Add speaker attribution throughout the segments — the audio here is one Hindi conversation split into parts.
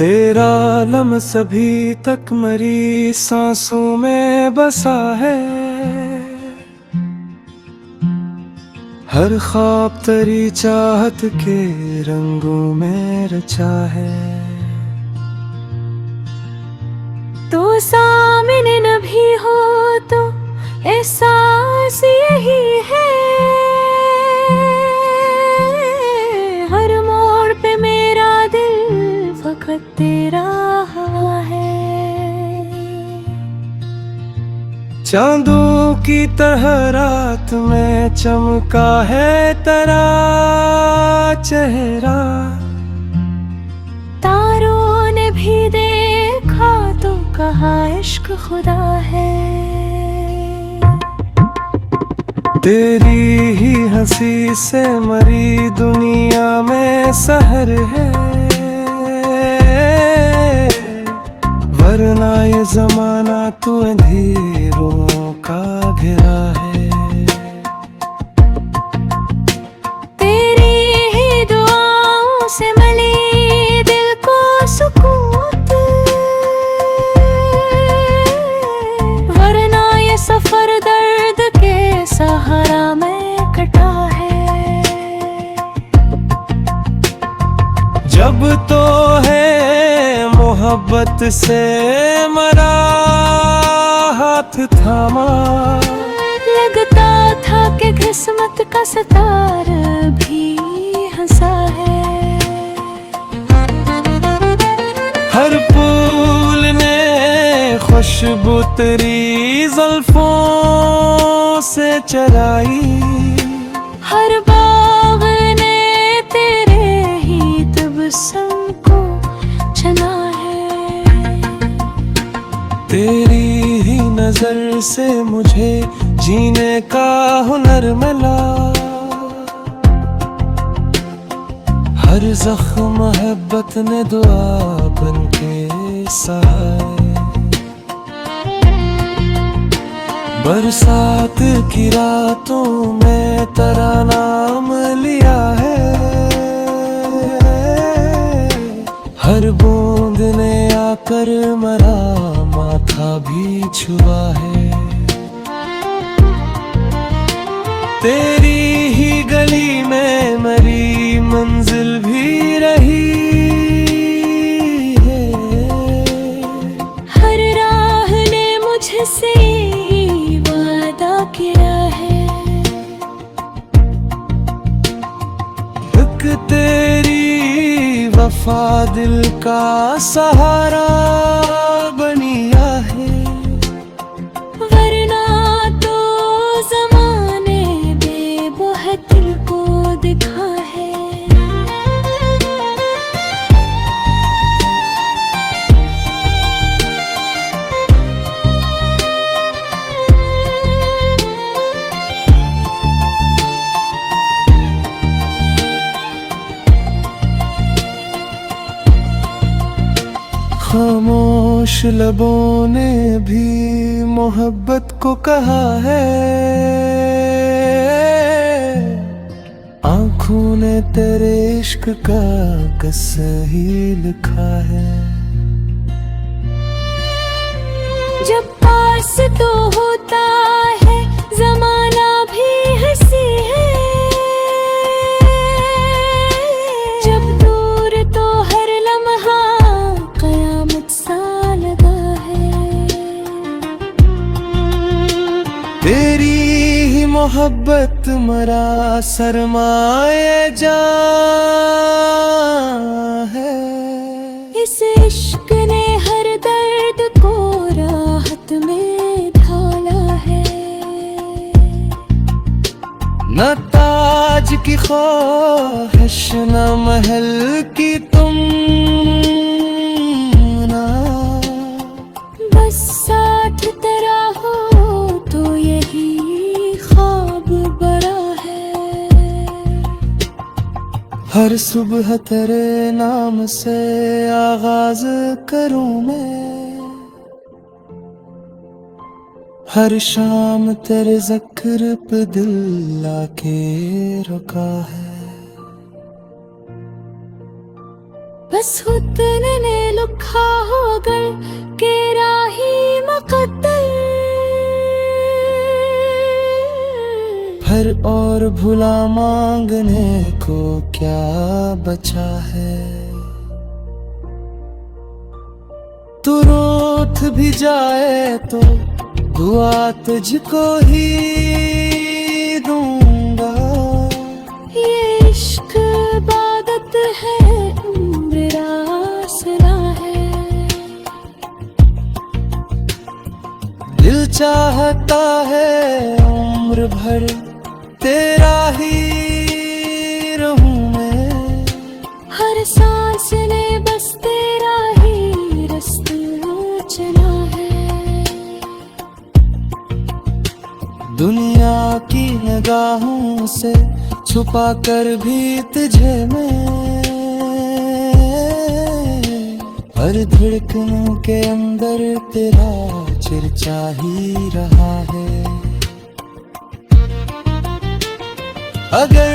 Speaker 1: तेरा लम्स अभी तक मरी सांसों में बसा है। हर ख्वाब तेरी चाहत के रंगों में रचा है।
Speaker 2: तो सामने न भी हो तो एहसास यही है। हर मोड़ पे मेरा दिल फकत तेरा हवा है।
Speaker 1: चांदों की तरह रात में चमका है तेरा चेहरा।
Speaker 2: तारों ने भी देखा तो कहा इश्क खुदा है।
Speaker 1: तेरी ही हंसी से मरी दुनिया में सहर है। वरना ये जमाना तो अंधेरों का घिरा है।
Speaker 2: तेरी ही दुआओं से मिली दिल को सुकून। वरना ये सफर दर्द के सहारा में कटा है।
Speaker 1: जब तो है मोहब्बत से मरा हाथ थामा।
Speaker 2: लगता था कि किस्मत का सितार भी हंसा है।
Speaker 1: हर फूल ने खुशबू तेरी जुल्फों से चराई।
Speaker 2: हर बाग ने तेरे ही तबस्सुम को चना है।
Speaker 1: तेरी ही नजर से मुझे जीने का हुनर मिला। हर जख्म मोहब्बत ने दुआ बन के सहाय। बरसात की रातों में तेरा नाम लिया है। हर बूंद ने आकर मरा माथा भी छुआ है। तेरी ही गली में मरी मंजिल भी रही है।
Speaker 2: हर राह ने मुझसे वादा किया है।
Speaker 1: एक तेरी वफा दिल का सहारा बनिया है।
Speaker 2: वरना तो ज़माने बेबोहत को दिखा है।
Speaker 1: खामोश लबों ने भी मोहब्बत को कहा है। आँखों ने तेरे इश्क का कस्सा लिखा है।
Speaker 2: जब पास तो होता है ज़माना भी हंसी है। जब दूर तो हर लम्हा कयामत सा लगा है।
Speaker 1: तेरी ही मोहब्बत मरा सरमाए जां है।
Speaker 2: इस इश्क ने हर दर्द को राहत में ढाला है।
Speaker 1: न ताज की ख्वाहिश न महल की तुम ना।
Speaker 2: बस साथ तेरा हो तो यही ख्वाब बड़ा है।
Speaker 1: हर सुबह तेरे नाम से आगाज करूं मैं। हर शाम तेरे ज़िक्र पे दिल आके रुका है।
Speaker 2: बस उतने ने लिखा हो अगर के राही मुकद्दर।
Speaker 1: हर और भुला मांगने को क्या बचा है, तू रूठ भी जाए तो दुआ तुझको ही दूंगा।
Speaker 2: ये इश्क इबादत है, उम्र रासना है।
Speaker 1: दिल चाहता है उम्र भर तेरा ही रहूं मैं।
Speaker 2: हर सांस ने बस तेरा ही रास्ता चुना है।
Speaker 1: दुनिया की निगाहों से छुपा कर भी तुझे मैं हर धड़कन के अंदर तेरा चर्चा ही रहा है। अगर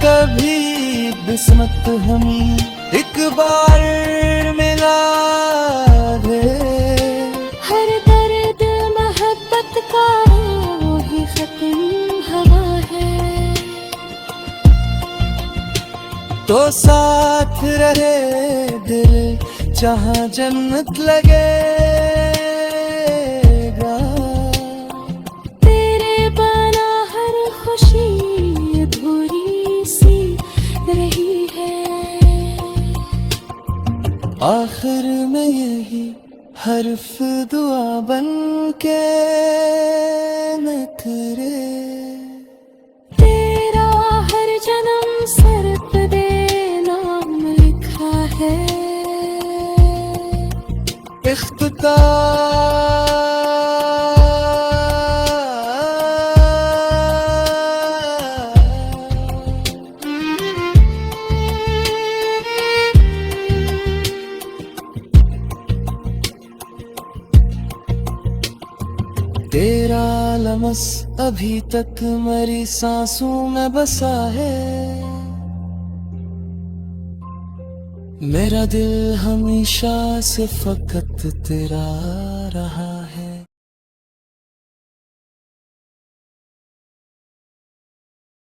Speaker 1: कभी किस्मत हमें एक बार मिला दे,
Speaker 2: हर दर्द मोहब्बत का ही खत्म हवा है।
Speaker 1: तो साथ रहे दिल जहां जन्नत लगेगा।
Speaker 2: तेरे बना हर खुशी अधूरी सी रही है।
Speaker 1: आखिर में यही हर्फ दुआ बन के मैं तेरे
Speaker 2: तेरा हर जन्म सर पे नाम लिखा है।
Speaker 1: तेरा लमस अभी तक मेरी सांसों में बसा है। मेरा दिल हमेशा से फकत तेरा रहा।